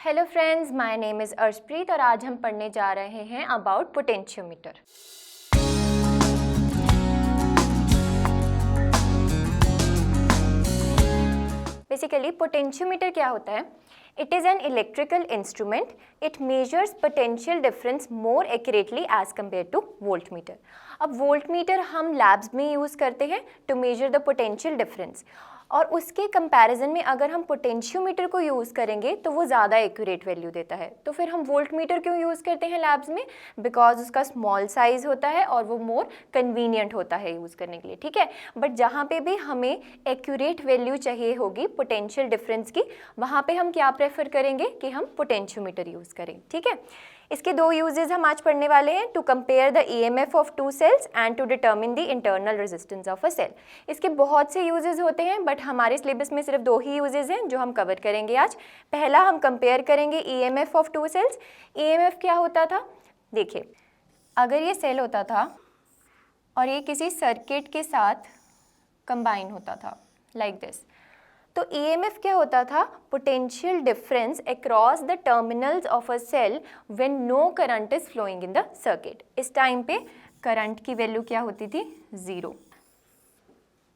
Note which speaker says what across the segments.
Speaker 1: Hello friends, my name is Arshpreet और आज हम पढ़ने जा रहे हैं अबाउट पोटेंशियोमीटर। बेसिकली पोटेंशियोमीटर क्या होता है? It is an electrical instrument. It measures potential difference more accurately as compare to voltmeter. अब वोल्ट मीटर हम लैब्स में यूज़ करते हैं to measure the potential difference, और उसके कंपैरिजन में अगर हम पोटेंशियोमीटर को यूज़ करेंगे तो वो ज़्यादा एक्यूरेट वैल्यू देता है. तो फिर हम वोल्ट मीटर क्यों यूज़ करते हैं लैब्स में? बिकॉज उसका स्मॉल साइज़ होता है और वो मोर कन्वीनियंट होता है यूज़ करने के लिए. ठीक है, बट जहाँ पे भी हमें एक्यूरेट वैल्यू चाहिए होगी पोटेंशियल डिफरेंस की, वहाँ पे हम क्या प्रेफर करेंगे कि हम पोटेंशियोमीटर यूज़ करें. ठीक है, इसके दो यूजेस हम आज पढ़ने वाले हैं. To compare the EMF of two cells and to determine the internal resistance of a cell. इसके बहुत से यूजेस होते हैं बट हमारे सिलेबस में सिर्फ दो ही यूजेस हैं जो हम कवर करेंगे आज. पहला हम कंपेयर करेंगे EMF of two cells. EMF क्या होता था? देखिए, अगर ये सेल होता था और ये किसी सर्किट के साथ कंबाइन होता था लाइक दिस, तो EMF क्या होता था? Potential difference across the terminals of a cell when no current is flowing in the circuit. इस टाइम पे करंट की वैल्यू क्या होती थी? ज़ीरो.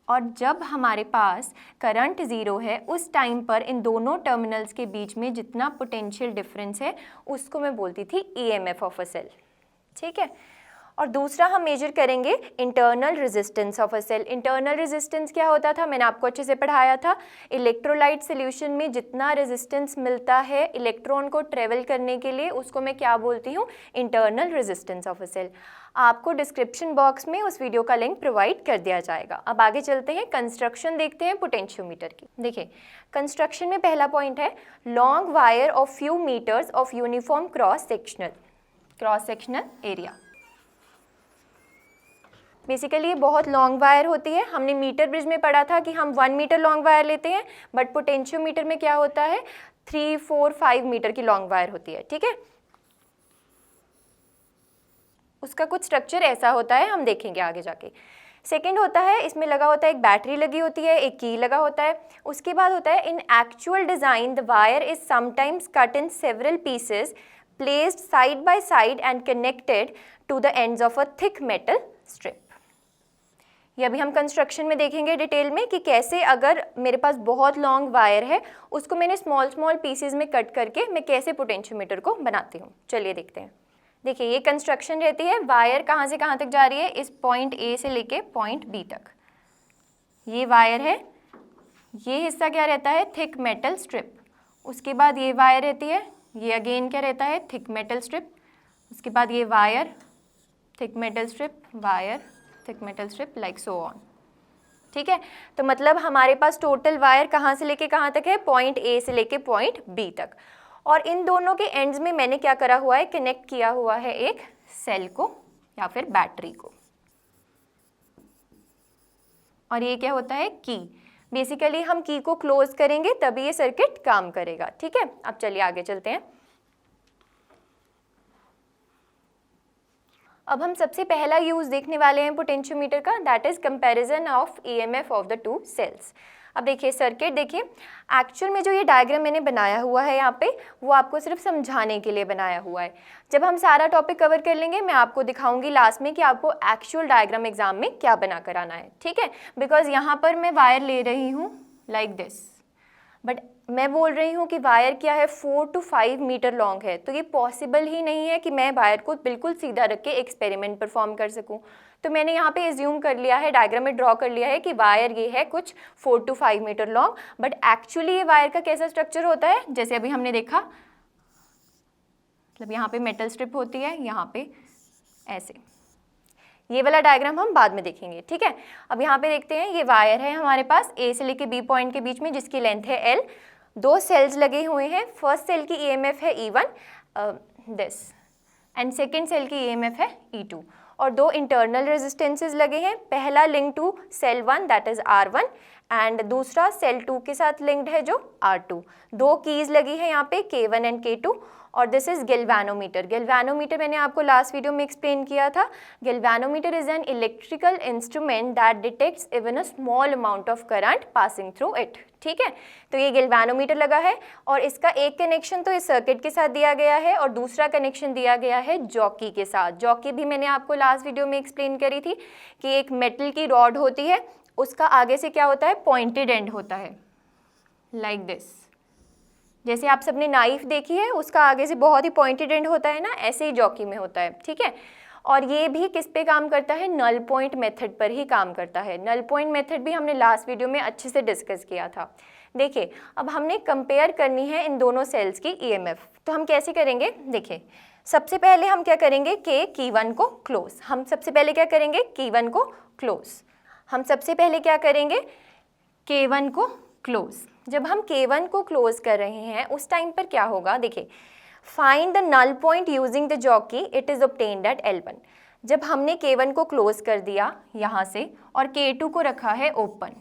Speaker 1: और जब हमारे पास करंट ज़ीरो है उस टाइम पर इन दोनों टर्मिनल्स के बीच में जितना पोटेंशियल डिफरेंस है उसको मैं बोलती थी EMF ऑफ अ सेल. ठीक है, और दूसरा हम मेजर करेंगे internal resistance of a cell. Internal resistance क्या होता था? मैंने आपको अच्छे से पढ़ाया था. इलेक्ट्रोलाइट सॉल्यूशन में जितना रेजिस्टेंस मिलता है इलेक्ट्रॉन को ट्रेवल करने के लिए उसको मैं क्या बोलती हूँ? Internal resistance of a cell. आपको डिस्क्रिप्शन बॉक्स में उस वीडियो का लिंक प्रोवाइड कर दिया जाएगा. अब आगे चलते हैं, कंस्ट्रक्शन देखते हैं पोटेंशियोमीटर की. देखिए, कंस्ट्रक्शन में पहला पॉइंट है long wire of few metres of uniform cross sectional area. Basically ये बहुत लॉन्ग वायर होती है. हमने मीटर ब्रिज में पढ़ा था कि हम 1 मीटर लॉन्ग वायर लेते हैं, बट पोटेंशियोमीटर में क्या होता है? 3, 4, 5 मीटर की लॉन्ग वायर होती है. ठीक है, उसका कुछ स्ट्रक्चर ऐसा होता है, हम देखेंगे आगे जाके. सेकेंड होता है, इसमें लगा होता है एक बैटरी लगी होती है, एक की लगा होता है. उसके बाद होता है in actual design the wire is sometimes cut in several pieces placed side by side and connected to the ends of a thick metal strip. ये अभी हम कंस्ट्रक्शन में देखेंगे डिटेल में कि कैसे अगर मेरे पास बहुत लॉन्ग वायर है उसको मैंने स्मॉल पीसेज में कट करके मैं कैसे पोटेंशियोमीटर को बनाती हूँ. चलिए देखते हैं. देखिए, ये कंस्ट्रक्शन रहती है. वायर कहाँ से कहाँ तक जा रही है? इस पॉइंट ए से लेके पॉइंट बी तक. ये वायर है, ये हिस्सा क्या रहता है? Thick metal strip. उसके बाद ये वायर रहती है, ये अगेन क्या रहता है? Thick metal strip. उसके बाद ये wire, thick metal strip, wire, thick metal strip, like so on. ठीक है, तो मतलब हमारे पास टोटल वायर कहाँ से लेके कहाँ तक है? पॉइंट ए से लेके पॉइंट बी तक. और इन दोनों के एंड्स में मैंने क्या करा हुआ है? कनेक्ट किया हुआ है एक सेल को या फिर बैटरी को. और ये क्या होता है? की. बेसिकली हम की को क्लोज करेंगे तभी ये सर्किट काम करेगा. ठीक है, अब चलिए आगे चलते हैं. अब हम सबसे पहला यूज़ देखने वाले हैं पोटेंशियोमीटर का, that is comparison of EMF of the two cells. अब देखिए सर्किट, देखिए एक्चुअल में जो ये डायग्राम मैंने बनाया हुआ है यहाँ पे वो आपको सिर्फ समझाने के लिए बनाया हुआ है. जब हम सारा टॉपिक कवर कर लेंगे मैं आपको दिखाऊंगी लास्ट में कि आपको एक्चुअल डायग्राम एग्जाम में क्या बना कर आना है. ठीक है, बिकॉज यहाँ पर मैं वायर ले रही हूँ लाइक दिस, बट मैं बोल रही हूँ कि वायर क्या है? 4 to 5 मीटर लॉन्ग है. तो ये पॉसिबल ही नहीं है कि मैं वायर को बिल्कुल सीधा रख के एक्सपेरिमेंट परफॉर्म कर सकूँ. तो मैंने यहाँ पे एज्यूम कर लिया है, डायग्राम में ड्रॉ कर लिया है कि वायर ये है कुछ 4 to 5 metre long. But actually ये वायर का कैसा स्ट्रक्चर होता है? जैसे अभी हमने देखा, मतलब यहाँ पे मेटल स्ट्रिप होती है, यहाँ पे ऐसे. ये वाला डायग्राम हम बाद में देखेंगे. ठीक है, अब यहाँ पे देखते हैं, ये वायर है हमारे पास ए से लेके बी पॉइंट के बीच में जिसकी लेंथ है L. 2 सेल्स लगे हुए हैं. फर्स्ट सेल की EMF है E1 this, and second cell की EMF है E2. और 2 इंटरनल रेजिस्टेंसेज लगे हैं. पहला link to cell 1 that is R1 and दूसरा सेल 2 के साथ लिंक्ड है जो R2। दो कीज लगी है यहाँ पे K1 एंड K2 और दिस इज गैल्वेनोमीटर। गैल्वेनोमीटर मैंने आपको लास्ट वीडियो में एक्सप्लेन किया था। Galvanometer is an electrical instrument that detects even a small amount of current passing through it. ठीक है, तो ये गैल्वेनोमीटर लगा है और इसका एक कनेक्शन तो इस सर्किट के साथ दिया गया है और दूसरा कनेक्शन दिया गया है जॉकी के साथ। जॉकी भी मैंने आपको लास्ट वीडियो में एक्सप्लेन करी थी कि एक मेटल की रॉड होती है, उसका आगे से क्या होता है, पॉइंटेड एंड होता है लाइक दिस। जैसे आप सबने नाइफ देखी है, उसका आगे से बहुत ही पॉइंटेड एंड होता है ना, ऐसे ही जॉकी में होता है। ठीक है, और ये भी किस पे काम करता है, नल पॉइंट मेथड पर ही काम करता है। नल पॉइंट मेथड भी हमने लास्ट वीडियो में अच्छे से डिस्कस किया था। देखिए, अब हमने कंपेयर करनी है इन दोनों सेल्स की ईएमएफ, तो हम कैसे करेंगे। देखिए, सबसे पहले हम क्या करेंगे, K1 को क्लोज। हम सबसे पहले क्या करेंगे, K1 को क्लोज। हम सबसे पहले क्या करेंगे, K1 को क्लोज। जब हम K1 को क्लोज कर रहे हैं उस टाइम पर क्या होगा, देखिए, find the null point using the jockey, it is obtained at L1। जब हमने K1 को क्लोज कर दिया यहाँ से और K2 को रखा है ओपन,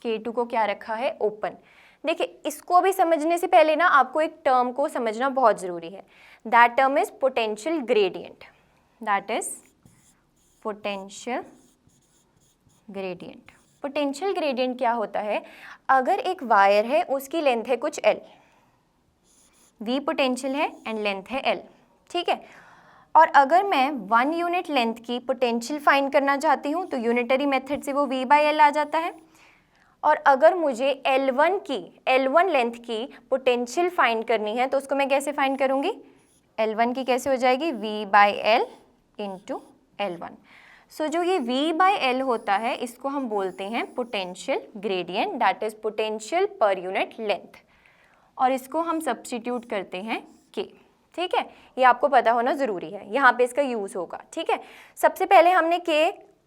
Speaker 1: K2 को क्या रखा है, ओपन। देखिए, इसको भी समझने से पहले ना आपको एक टर्म को समझना बहुत ज़रूरी है। That term is potential gradient. That is potential gradient. Potential gradient क्या होता है, अगर एक वायर है उसकी लेंथ है कुछ L, V पोटेंशियल है एंड लेंथ है L। ठीक है, और अगर मैं 1 यूनिट लेंथ की पोटेंशियल फाइंड करना चाहती हूँ तो यूनिटरी मेथड से वो V/L आ जाता है। और अगर मुझे L1 लेंथ की पोटेंशियल फाइंड करनी है तो उसको मैं कैसे फाइंड करूँगी, L1 की कैसे हो जाएगी, V/L इंटू L1। सो जो ये V/L होता है इसको हम बोलते हैं potential gradient, that is potential per unit length, और इसको हम सब्स्टिट्यूट करते हैं K। ठीक है, ये आपको पता होना ज़रूरी है, यहाँ पे इसका यूज़ होगा। ठीक है, सबसे पहले हमने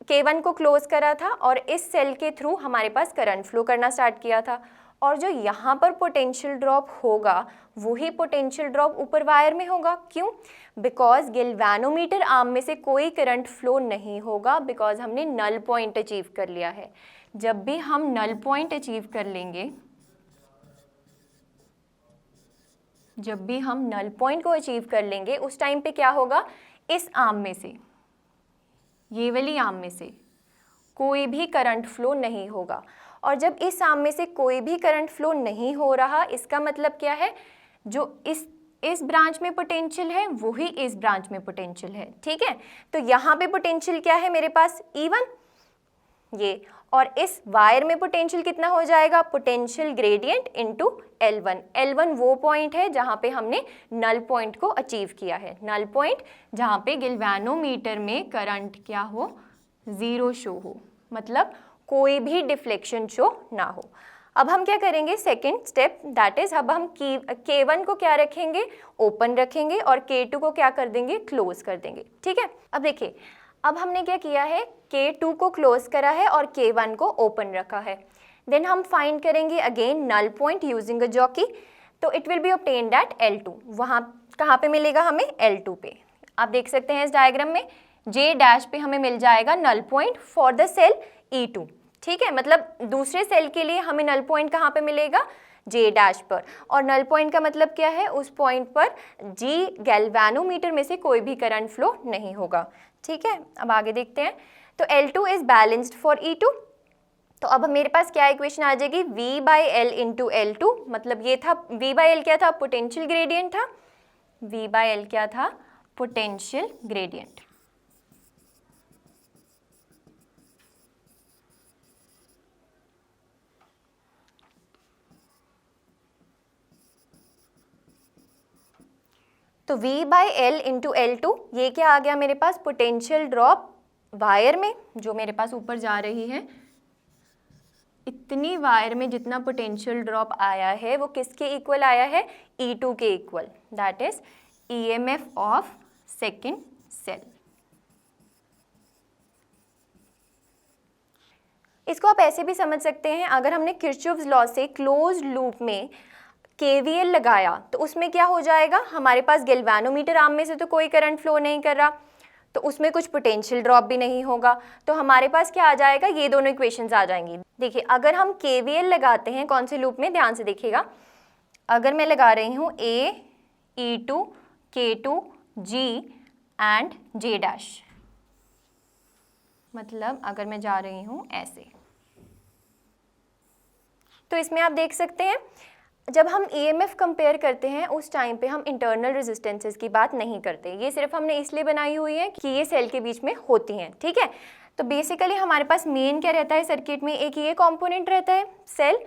Speaker 1: K1 को क्लोज करा था और इस सेल के थ्रू हमारे पास करंट फ्लो करना स्टार्ट किया था, और जो यहाँ पर पोटेंशियल ड्रॉप होगा वही पोटेंशियल ड्रॉप ऊपर वायर में होगा। क्यों, बिकॉज गैल्वेनोमीटर आर्म में से कोई करंट फ्लो नहीं होगा, बिकॉज हमने नल पॉइंट अचीव कर लिया है। जब भी हम नल पॉइंट अचीव कर लेंगे, जब भी हम नल पॉइंट को अचीव कर लेंगे उस टाइम पे क्या होगा, इस आर्म में से, ये वाली आर्म में से कोई भी करंट फ्लो नहीं होगा। और जब इस आर्म में से कोई भी करंट फ्लो नहीं हो रहा, इसका मतलब क्या है, जो इस ब्रांच में पोटेंशियल है वही इस ब्रांच में पोटेंशियल है। ठीक है, तो यहाँ पे पोटेंशियल क्या है मेरे पास, E1 ये, और इस वायर में पोटेंशियल कितना हो जाएगा, potential gradient into L1। L1 वो पॉइंट है जहाँ पे हमने नल पॉइंट को अचीव किया है, नल पॉइंट जहाँ पे गैल्वेनोमीटर में करंट क्या हो, ज़ीरो शो हो, मतलब कोई भी डिफ्लेक्शन शो ना हो। अब हम क्या करेंगे, सेकेंड स्टेप, दैट इज अब हम K1 को क्या रखेंगे, ओपन रखेंगे, और K2 को क्या कर देंगे, क्लोज कर देंगे। ठीक है, अब देखिए, अब हमने क्या किया है, K2 को क्लोज करा है और K1 को ओपन रखा है। देन हम फाइंड करेंगे again null point using a jockey, तो it will be obtained at L2। वहाँ कहाँ पे मिलेगा हमें, L2 पे। आप देख सकते हैं इस डायग्राम में J डैश पे हमें मिल जाएगा null point for the cell E2। ठीक है, मतलब दूसरे सेल के लिए हमें नल पॉइंट कहाँ पे मिलेगा, J डैश पर। और नल पॉइंट का मतलब क्या है, उस पॉइंट पर G गैल्वेनोमीटर में से कोई भी करंट फ्लो नहीं होगा। ठीक है, अब आगे देखते हैं। तो L2 is balanced for E2, तो अब मेरे पास क्या इक्वेशन आ जाएगी, V/L इंटू L2, मतलब ये था V/L क्या था, पोटेंशियल ग्रेडियंट था, V/L क्या था, पोटेंशियल ग्रेडियंट। तो V/L इंटू L2, ये क्या आ गया मेरे पास, पोटेंशियल ड्रॉप वायर में जो मेरे पास ऊपर जा रही है, इतनी वायर में जितना पोटेंशियल ड्रॉप आया है वो किसके इक्वल आया है, E2 के equal, that is EMF of second cell. इसको आप ऐसे भी समझ सकते हैं, अगर हमने किरचॉफ्स लॉ से क्लोज लूप में KVL लगाया तो उसमें क्या हो जाएगा, हमारे पास गैल्वेनोमीटर आर्म में से तो कोई करंट फ्लो नहीं कर रहा, तो उसमें कुछ पोटेंशियल ड्रॉप भी नहीं होगा। तो हमारे पास क्या आ जाएगा, ये दोनों इक्वेशंस आ जाएंगी। देखिए अगर हम KVL लगाते हैं कौन से लूप में, ध्यान से देखिएगा, अगर मैं लगा रही हूँ A, E2, K2, G and J dash, मतलब अगर मैं जा रही हूँ ऐसे, तो इसमें आप देख सकते हैं जब हम EMF कंपेयर करते हैं उस टाइम पे हम इंटरनल रेजिस्टेंसेस की बात नहीं करते। ये सिर्फ हमने इसलिए बनाई हुई है कि ये सेल के बीच में होती हैं, ठीक है। तो बेसिकली हमारे पास मेन क्या रहता है सर्किट में, एक ये कंपोनेंट रहता है सेल,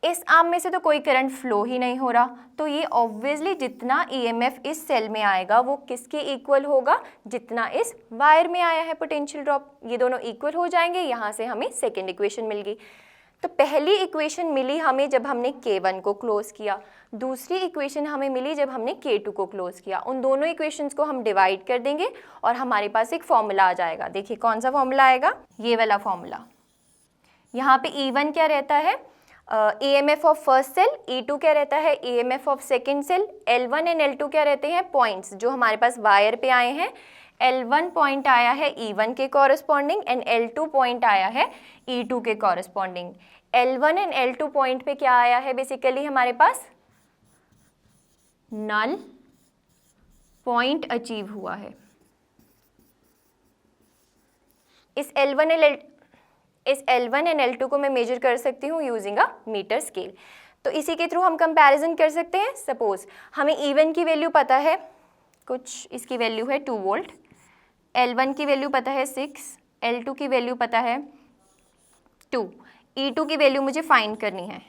Speaker 1: इस आर्म में से तो कोई करंट फ्लो ही नहीं हो रहा, तो ये ऑब्वियसली जितना EMF इस सेल में आएगा वो किसके इक्वल होगा, जितना इस वायर में आया है पोटेंशियल ड्रॉप। ये दोनों इक्वल हो जाएंगे, यहाँ से हमें सेकेंड इक्वेशन मिल गई। तो पहली इक्वेशन मिली हमें जब हमने K1 को क्लोज किया, दूसरी इक्वेशन हमें मिली जब हमने K2 को क्लोज किया। उन दोनों इक्वेशंस को हम डिवाइड कर देंगे और हमारे पास एक फॉर्मूला आ जाएगा। देखिए कौन सा फॉर्मूला आएगा, ये वाला फॉर्मूला। यहाँ पे E1 क्या रहता है, EMF of first cell, E2 क्या रहता है, EMF of second cell, L1 and L2 क्या रहते हैं, पॉइंट्स जो हमारे पास वायर पे आए हैं। L1 पॉइंट आया है E1 के कॉरस्पॉन्डिंग एंड L2 पॉइंट आया है E2 के corresponding. L1 and L2 point पे क्या आया है, बेसिकली हमारे पास नल पॉइंट अचीव हुआ है। इस L1 एंड L2 को मैं मेजर कर सकती हूँ यूजिंग अ मीटर स्केल। तो इसी के थ्रू हम कंपैरिजन कर सकते हैं। सपोज हमें E1 की वैल्यू पता है, कुछ इसकी वैल्यू है 2 वोल्ट, L1 की वैल्यू पता है 6, L2 की वैल्यू पता है 2, E2 की वैल्यू मुझे फाइंड करनी है।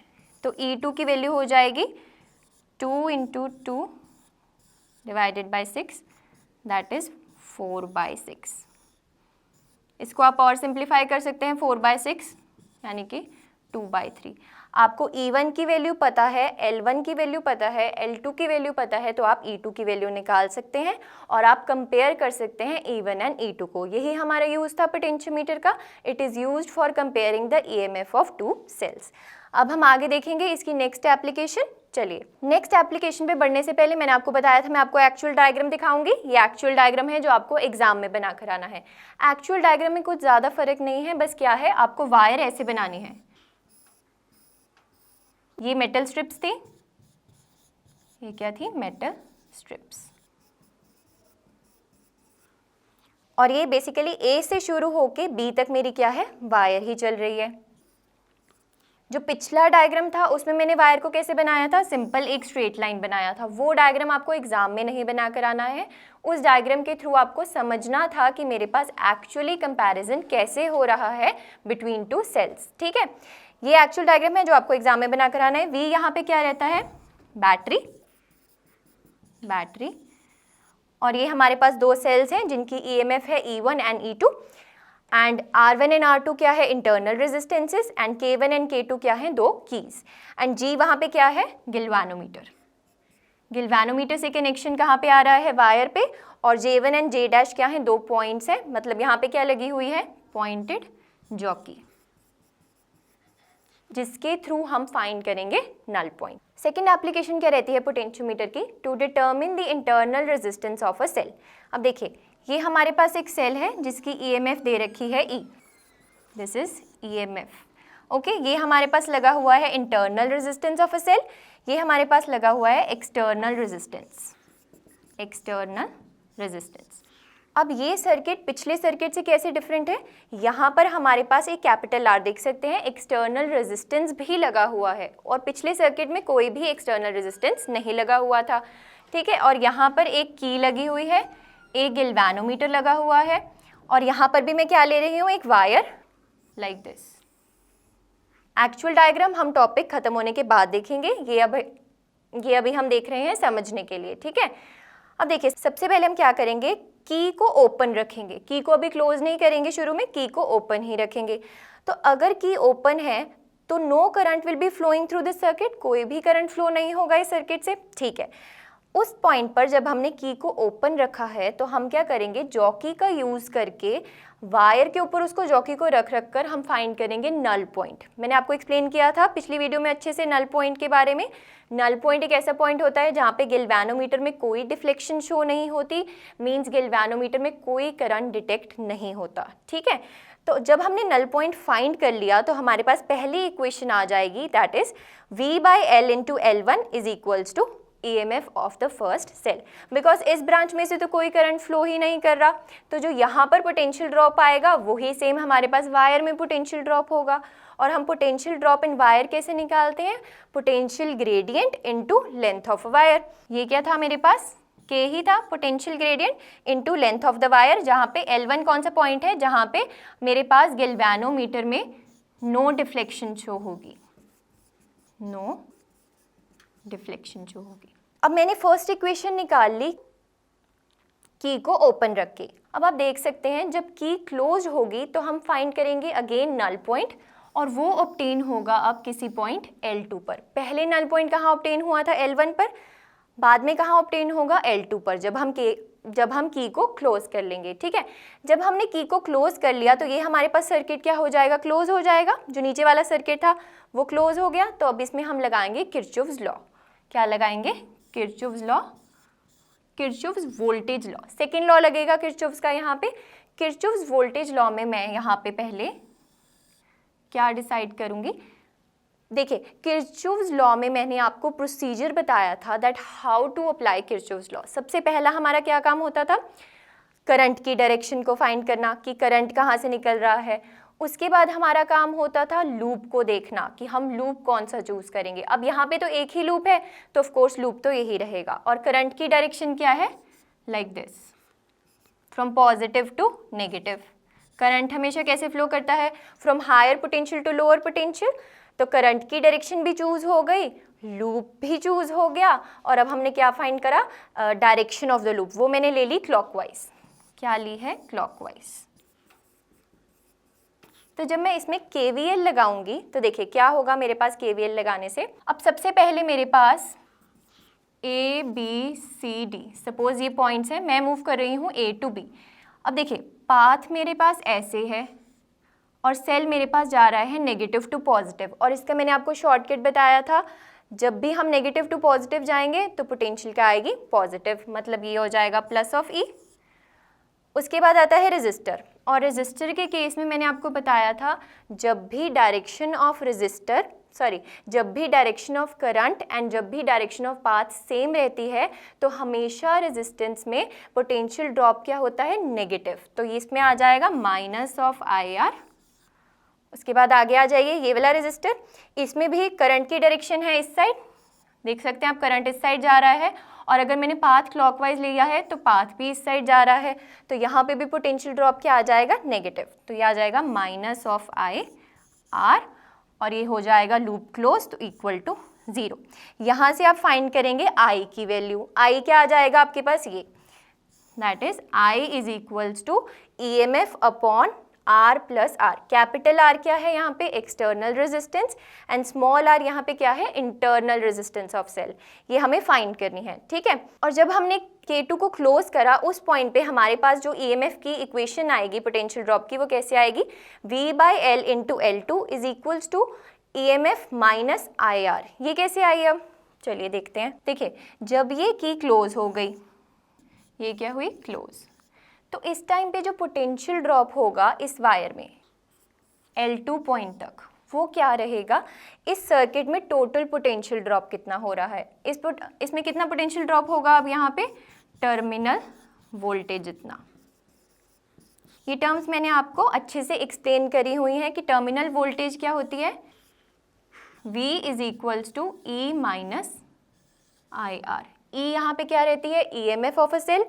Speaker 1: तो E2 की वैल्यू हो जाएगी 2 × 2 डिवाइडेड बाई 6, दैट इज़ 4/6। इसको आप और सिंप्लीफाई कर सकते हैं, 4/6 यानी कि 2/3। आपको E1 की वैल्यू पता है, L1 की वैल्यू पता है, L2 की वैल्यू पता है, तो आप E2 की वैल्यू निकाल सकते हैं और आप कंपेयर कर सकते हैं E1 एंड E2 को। यही हमारा यूज़ था पोटेंशियोमीटर का। It is used for comparing the EMF of 2 cells. अब हम आगे देखेंगे इसकी नेक्स्ट एप्लीकेशन। चलिए नेक्स्ट एप्लीकेशन पे बढ़ने से पहले मैंने आपको बताया था मैं आपको एक्चुअल डायग्राम दिखाऊंगी। ये एक्चुअल डायग्राम है जो आपको एग्जाम में बना कर आना है। एक्चुअल डायग्राम में कुछ ज़्यादा फर्क नहीं है, बस क्या है आपको वायर ऐसे बनानी है। ये मेटल स्ट्रिप्स थी, ये क्या थी, मेटल स्ट्रिप्स, और ये बेसिकली A से शुरू होके B तक मेरी क्या है, वायर ही चल रही है। जो पिछला डायग्राम था उसमें मैंने वायर को कैसे बनाया था, सिंपल एक स्ट्रेट लाइन बनाया था। वो डायग्राम आपको एग्जाम में नहीं बना कर आना है। उस डायग्राम के थ्रू आपको समझना था कि मेरे पास एक्चुअली कंपैरिजन कैसे हो रहा है बिटवीन 2 सेल्स। ठीक है, ये एक्चुअल डायग्राम है जो आपको एग्जाम में बना कर आना है। V यहाँ पे क्या रहता है, बैटरी, और ये हमारे पास 2 सेल्स हैं जिनकी EMF है E1 and E2, and R1 and R2 क्या है, internal resistances, and K1 and K2 क्या है, 2 कीज, एंड G वहाँ पे क्या है, गिल्वानोमीटर। गिल्वानोमीटर से कनेक्शन कहाँ पे आ रहा है, वायर पे, और J1 एंड J डैश क्या है, 2 पॉइंट्स है, मतलब यहाँ पे क्या लगी हुई है, पॉइंटेड जॉकी, जिसके थ्रू हम फाइंड करेंगे नल पॉइंट। सेकेंड एप्लीकेशन क्या रहती है पोटेंशियोमीटर की, to determine the internal resistance of a cell. अब देखिए ये हमारे पास एक सेल है जिसकी EMF दे रखी है E, this is EMF। Okay, ये हमारे पास लगा हुआ है internal resistance of a cell, ये हमारे पास लगा हुआ है एक्सटर्नल रेजिस्टेंस, अब ये सर्किट पिछले सर्किट से कैसे डिफरेंट है, यहाँ पर हमारे पास एक कैपिटल R देख सकते हैं, एक्सटर्नल रेजिस्टेंस भी लगा हुआ है, और पिछले सर्किट में कोई भी एक्सटर्नल रेजिस्टेंस नहीं लगा हुआ था। ठीक है, और यहाँ पर एक की लगी हुई है, एक गिल्वानोमीटर लगा हुआ है, और यहाँ पर भी मैं क्या ले रही हूँ, एक wire like this. Actual diagram हम टॉपिक खत्म होने के बाद देखेंगे, ये अभी हम देख रहे हैं समझने के लिए। ठीक है, अब देखिए सबसे पहले हम क्या करेंगे, की को ओपन रखेंगे, की को अभी क्लोज नहीं करेंगे, शुरू में की को ओपन ही रखेंगे। तो अगर की ओपन है तो no current will be flowing through this circuit, कोई भी करंट फ्लो नहीं होगा इस सर्किट से। ठीक है, उस पॉइंट पर जब हमने की को ओपन रखा है तो हम क्या करेंगे, जॉकी का यूज़ करके वायर के ऊपर उसको जॉकी को रख कर हम फाइंड करेंगे नल पॉइंट। मैंने आपको एक्सप्लेन किया था पिछली वीडियो में अच्छे से नल पॉइंट के बारे में। नल पॉइंट एक ऐसा पॉइंट होता है जहाँ पे गैल्वेनोमीटर में कोई डिफ्लेक्शन शो नहीं होती, मींस गैल्वेनोमीटर में कोई करंट डिटेक्ट नहीं होता। ठीक है, तो जब हमने नल पॉइंट फाइंड कर लिया तो हमारे पास पहली इक्वेशन आ जाएगी, that is V/L into L1 is equals to EMF of the first cell. Because इस ब्रांच में से तो कोई करंट फ्लो ही नहीं कर रहा, तो जो यहाँ पर पोटेंशियल ड्रॉप आएगा वही सेम हमारे पास वायर में पोटेंशियल ड्रॉप होगा। और हम पोटेंशियल ड्रॉप इन वायर कैसे निकालते हैं, potential gradient into length of wire. ये क्या था मेरे पास, के ही था, potential gradient into length of the wire, जहाँ पे L1 कौन सा पॉइंट है, जहाँ पे मेरे पास गैल्वेनोमीटर में नो डिफ्लेक्शन शो होगी, नो डिफ्लेक्शन शो होगी। अब मैंने फर्स्ट इक्वेशन निकाल ली की को ओपन रख के। अब आप देख सकते हैं जब की क्लोज होगी तो हम फाइंड करेंगे अगेन नल पॉइंट, और वो ऑब्टेन होगा अब किसी पॉइंट L2 पर। पहले नल पॉइंट कहाँ ऑब्टेन हुआ था, L1 पर, बाद में कहाँ ऑब्टेन होगा, L2 पर, जब हम की को क्लोज कर लेंगे। ठीक है, जब हमने की को क्लोज कर लिया तो ये हमारे पास सर्किट क्या हो जाएगा, क्लोज हो जाएगा। जो नीचे वाला सर्किट था वो क्लोज हो गया। तो अब इसमें हम लगाएंगे किरचॉफ्स लॉ। क्या लगाएंगे, Kirchhoff's law, Kirchhoff's voltage law. Second law लगेगा किरचॉफ्स का यहाँ पे। किरचॉफ्स वोल्टेज लॉ में मैं यहाँ पे पहले क्या डिसाइड करूँगी, देखिए किरचॉफ्स लॉ में मैंने आपको प्रोसीजर बताया था that how to apply Kirchhoff's law. सबसे पहला हमारा क्या काम होता था, करंट की डायरेक्शन को फाइंड करना कि करंट कहाँ से निकल रहा है। उसके बाद हमारा काम होता था लूप को देखना कि हम लूप कौन सा चूज करेंगे। अब यहाँ पे तो एक ही लूप है तो ऑफ कोर्स लूप तो यही रहेगा। और करंट की डायरेक्शन क्या है, like this, from positive to negative. Current हमेशा कैसे फ्लो करता है, from higher potential to lower potential. तो करंट की डायरेक्शन भी चूज हो गई, लूप भी चूज हो गया, और अब हमने क्या फाइंड करा, डायरेक्शन ऑफ द लूप, वो मैंने ले ली क्लॉकवाइज। क्या ली है, क्लॉकवाइज। तो जब मैं इसमें KVL लगाऊंगी तो देखिए क्या होगा मेरे पास KVL लगाने से। अब सबसे पहले मेरे पास A B C D, suppose ये पॉइंट्स हैं, मैं मूव कर रही हूँ A to B। अब देखिए पाथ मेरे पास ऐसे है और सेल मेरे पास जा रहा है नेगेटिव टू पॉजिटिव, और इसका मैंने आपको शॉर्टकट बताया था, जब भी हम नेगेटिव टू पॉजिटिव जाएंगे तो पोटेंशियल क्या आएगी, पॉजिटिव, मतलब ये हो जाएगा प्लस ऑफ E। उसके बाद आता है रेजिस्टर, और रेजिस्टर के केस में मैंने आपको बताया था जब भी डायरेक्शन ऑफ करंट एंड जब भी डायरेक्शन ऑफ पाथ सेम रहती है तो हमेशा रेजिस्टेंस में पोटेंशियल ड्रॉप क्या होता है, नेगेटिव। तो ये इसमें आ जाएगा माइनस ऑफ IR। उसके बाद आगे आ जाइए ये वाला रेजिस्टर, इसमें भी करंट की डायरेक्शन है इस साइड, देख सकते हैं आप करंट इस साइड जा रहा है, और अगर मैंने पाथ क्लॉकवाइज लिया है तो पाथ भी इस साइड जा रहा है, तो यहाँ पे भी पोटेंशियल ड्रॉप क्या आ जाएगा, नेगेटिव। तो ये आ जाएगा माइनस ऑफ IR, और ये हो जाएगा लूप क्लोज तो इक्वल टू 0। यहाँ से आप फाइंड करेंगे I की वैल्यू। I क्या आ जाएगा आपके पास, ये that is I is equals to EMF upon R plus R। Capital R क्या है यहाँ पे, external resistance, and small r यहाँ पे क्या है, इंटरनल रेजिस्टेंस ऑफ सेल। ये हमें फाइंड करनी है, ठीक है। और जब हमने K2 को क्लोज करा उस पॉइंट पे हमारे पास जो EMF की इक्वेशन आएगी पोटेंशियल ड्रॉप की, वो कैसे आएगी, V/L into L2 is equals to EMF minus IR। ये कैसे आई, अब चलिए देखते हैं। देखिए जब ये की क्लोज हो गई, ये क्या हुई, क्लोज, तो इस टाइम पे जो पोटेंशियल ड्रॉप होगा इस वायर में L2 पॉइंट तक, वो क्या रहेगा, इस सर्किट में टोटल पोटेंशियल ड्रॉप कितना हो रहा है, इसमें कितना पोटेंशियल ड्रॉप होगा, अब यहाँ पे टर्मिनल वोल्टेज जितना। ये टर्म्स मैंने आपको अच्छे से एक्सप्लेन करी हुई हैं कि टर्मिनल वोल्टेज क्या होती है, V is equals to E minus IR। E यहाँ पे क्या रहती है, EMF of a cell,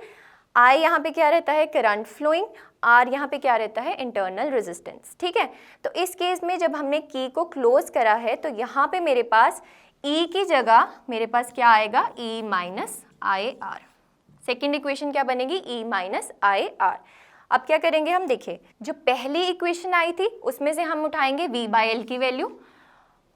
Speaker 1: I यहाँ पे क्या रहता है, करंट फ्लोइंग, R यहाँ पे क्या रहता है, इंटरनल रेजिस्टेंस, ठीक है। तो इस केस में जब हमने की को क्लोज करा है तो यहाँ पे मेरे पास E की जगह मेरे पास क्या आएगा, E minus IR। Second equation क्या बनेगी, E माइनस IR। अब क्या करेंगे हम, देखिए जो पहली इक्वेशन आई थी उसमें से हम उठाएंगे V/L की वैल्यू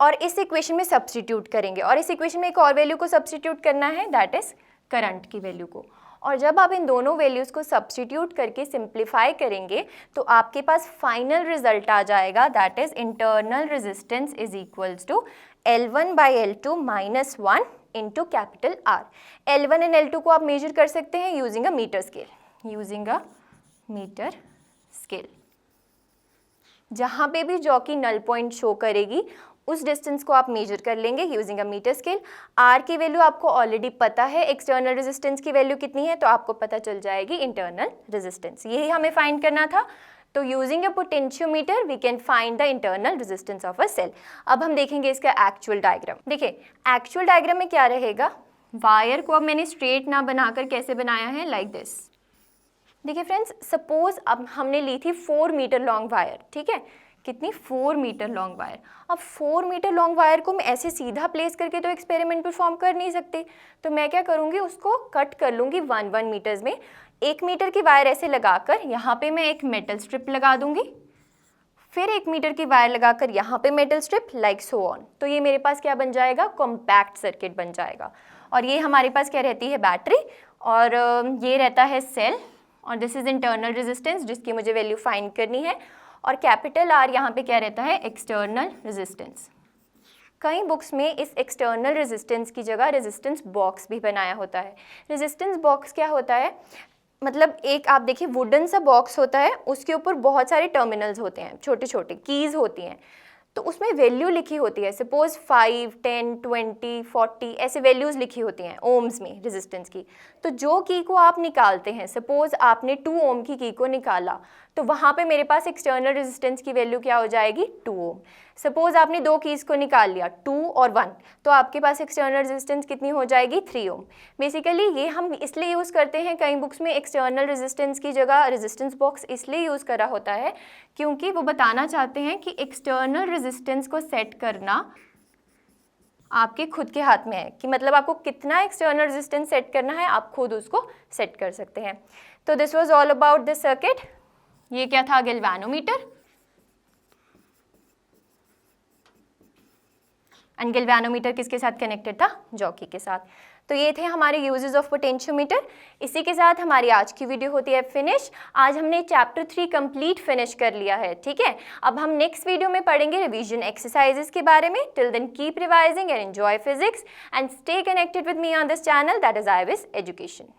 Speaker 1: और इस इक्वेशन में सब्स्टिट्यूट करेंगे, और इस इक्वेशन में एक और वैल्यू को सब्स्टिट्यूट करना है, दैट इज करंट की वैल्यू को। और जब आप इन दोनों वैल्यूज़ को सब्स्टिट्यूट करके सिंप्लीफाई करेंगे तो आपके पास फाइनल रिजल्ट आ जाएगा, that is internal resistance is equals to L1/L2 minus 1 into capital R। L1 and L2 को आप मेजर कर सकते हैं यूजिंग अ मीटर स्केल। जहाँ पे भी जॉकी नल पॉइंट शो करेगी उस डिस्टेंस को आप मेजर कर लेंगे using a meter scale. R की वैल्यू आपको ऑलरेडी पता है, एक्सटर्नल रेजिस्टेंस की वैल्यू कितनी है, तो आपको पता चल जाएगी इंटरनल रेजिस्टेंस। यही हमें फाइंड करना था। तो using a potentiometer we can find the internal resistance of a cell. अब हम देखेंगे इसका एक्चुअल डायग्राम। देखिए एक्चुअल डायग्राम में क्या रहेगा, वायर को अब मैंने स्ट्रेट ना बनाकर कैसे बनाया है, लाइक दिस। देखिए फ्रेंड्स, सपोज अब हमने ली थी 4 मीटर लॉन्ग वायर, ठीक है, कितनी 4 मीटर लॉन्ग वायर। अब 4 मीटर लॉन्ग वायर को मैं ऐसे सीधा प्लेस करके तो एक्सपेरिमेंट परफॉर्म कर नहीं सकती, तो मैं क्या करूँगी, उसको कट कर लूँगी 1 मीटर्स में। 1 मीटर की वायर ऐसे लगाकर यहाँ पे मैं एक मेटल स्ट्रिप लगा दूँगी, फिर 1 मीटर की वायर लगाकर यहाँ पे metal strip, like so on. तो ये मेरे पास क्या बन जाएगा, कॉम्पैक्ट सर्किट बन जाएगा। और ये हमारे पास क्या रहती है, बैटरी, और ये रहता है सेल, और दिस इज इंटरनल रेजिस्टेंस जिसकी मुझे वैल्यू फाइंड करनी है। और कैपिटल R यहाँ पे क्या रहता है, एक्सटर्नल रेजिस्टेंस। कई बुक्स में इस एक्सटर्नल रेजिस्टेंस की जगह रेजिस्टेंस बॉक्स भी बनाया होता है। रेजिस्टेंस बॉक्स क्या होता है, मतलब एक आप देखिए वुडन सा बॉक्स होता है, उसके ऊपर बहुत सारे टर्मिनल्स होते हैं, छोटे छोटे कीज़ होती हैं, तो उसमें वैल्यू लिखी होती है, सपोज 5, 10, 20, 40 ऐसे वैल्यूज़ लिखी होती हैं ओम्स में रेजिस्टेंस की। तो जो की को आप निकालते हैं, सपोज आपने 2 ओम की को निकाला, तो वहाँ पे मेरे पास एक्सटर्नल रेजिस्टेंस की वैल्यू क्या हो जाएगी, 2 ओम। सपोज आपने 2 कीज़ को निकाल लिया, 2 और 1, तो आपके पास एक्सटर्नल रेजिस्टेंस कितनी हो जाएगी, 3 ओम। बेसिकली ये हम इसलिए यूज़ करते हैं, कई बुक्स में एक्सटर्नल रेजिस्टेंस की जगह रेजिस्टेंस बॉक्स इसलिए यूज़ करा होता है क्योंकि वो बताना चाहते हैं कि एक्सटर्नल रेजिस्टेंस को सेट करना आपके खुद के हाथ में है, कि मतलब आपको कितना एक्सटर्नल रेजिस्टेंस सेट करना है, आप खुद उसको सेट कर सकते हैं। तो this was all about this circuit. ये क्या था, गैल्वेनोमीटर। एंड गैल्वेनोमीटर किसके साथ कनेक्टेड था, जॉकी के साथ। तो ये थे हमारे यूजेस ऑफ पोटेंशियोमीटर। इसी के साथ हमारी आज की वीडियो होती है फिनिश। आज हमने चैप्टर 3 कंप्लीट फिनिश कर लिया है, ठीक है। अब हम नेक्स्ट वीडियो में पढ़ेंगे रिवीजन एक्सरसाइजेस के बारे में। Till then keep revising and enjoy physics and stay connected with me on this channel, that is IVIS education.